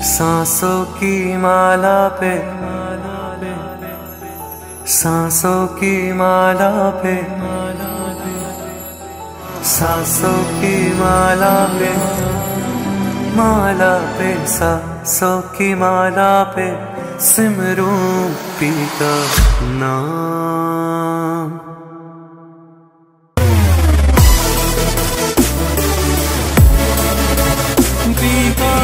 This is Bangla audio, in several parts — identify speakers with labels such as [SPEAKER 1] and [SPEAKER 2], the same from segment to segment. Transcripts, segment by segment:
[SPEAKER 1] सांसों की माला पे, सांसों की माला पे, सांसों की माला पे, माला पे, सांसों की माला पे सिमरूं पी का नाम। पी का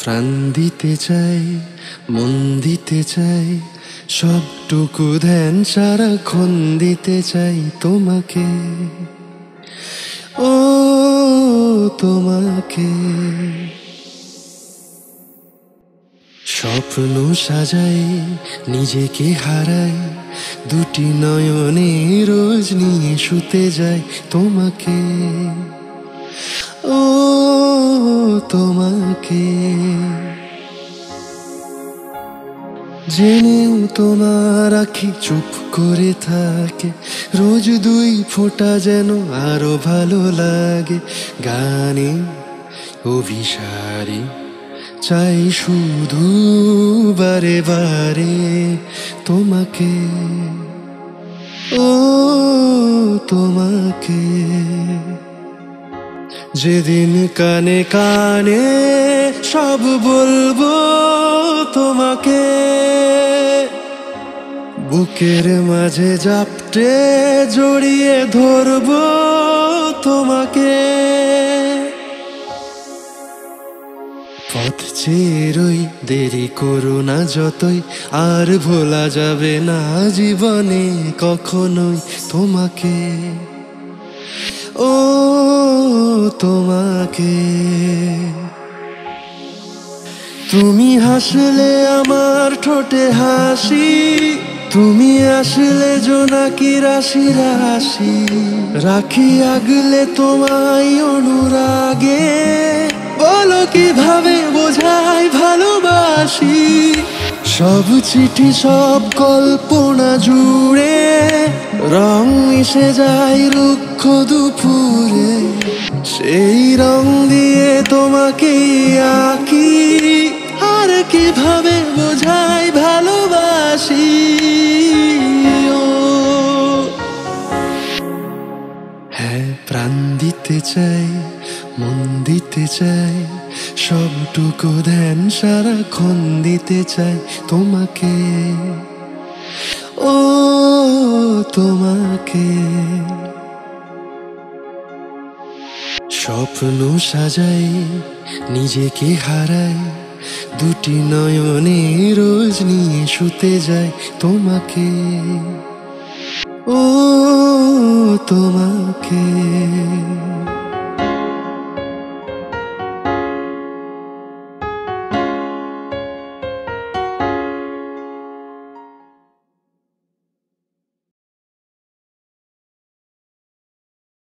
[SPEAKER 2] প্রাণ দিতে চাই, মন দিতে চাই, সবটুকু ধ্যান সারাক্ষণ দিতে চাই তোমাকে, ও তোমাকে। স্বপ্ন সাজাই, নিজেকে হারাই, দুটি নয়নে রোজ নিয়ে শুতে যাই তোমাকে, ও তোমাকে। জেনেও তোমার আখি চুপ করে থাকে, রোজ দুই ফোঁটা যেন আরো ভালো লাগে। গানে অভিসারে চাই শুধু বারে বারে তোমাকে, ও তোমাকে। যেদিন কানে কানে সব বলবো তোমাকে, বুকের মাঝে জাপটে জড়িয়ে ধরবো তোমাকে। পথ চেয়ে রই, দেরি করো না যতই, আর ভোলা যাবে না জীবনে কখনোই তোমাকে, ও তোমাকে। তুমি হাসলে আমার ঠোঁটে হাসি, তুমি আসলে জোনাকি রাশি রাশি, রাখি আগলে তোমায় অনুরাগে, বলো কিভাবে বোঝাই ভালোবাসি। সব চিঠি সব কল্পনা জুড়ে রং মিশে যায় রুক্ষ দুপুরে, সেই রং দিয়ে তোমাকে আঁকি, আর কিভাবে বোঝাই ভালোবাসি। ও হ্যাঁ, প্রাণ দিতে চাই, মন দিতে চাই, সবটুকু ধ্যান সারাক্ষণ দিতে চাই তোমাকে, ও তোমাকে। স্বপ্ন সাজাই, নিজেকে হারাই, দুটি নয়নে রোজ নিয়ে শুতে যাই তোমাকে, ও তোমাকে।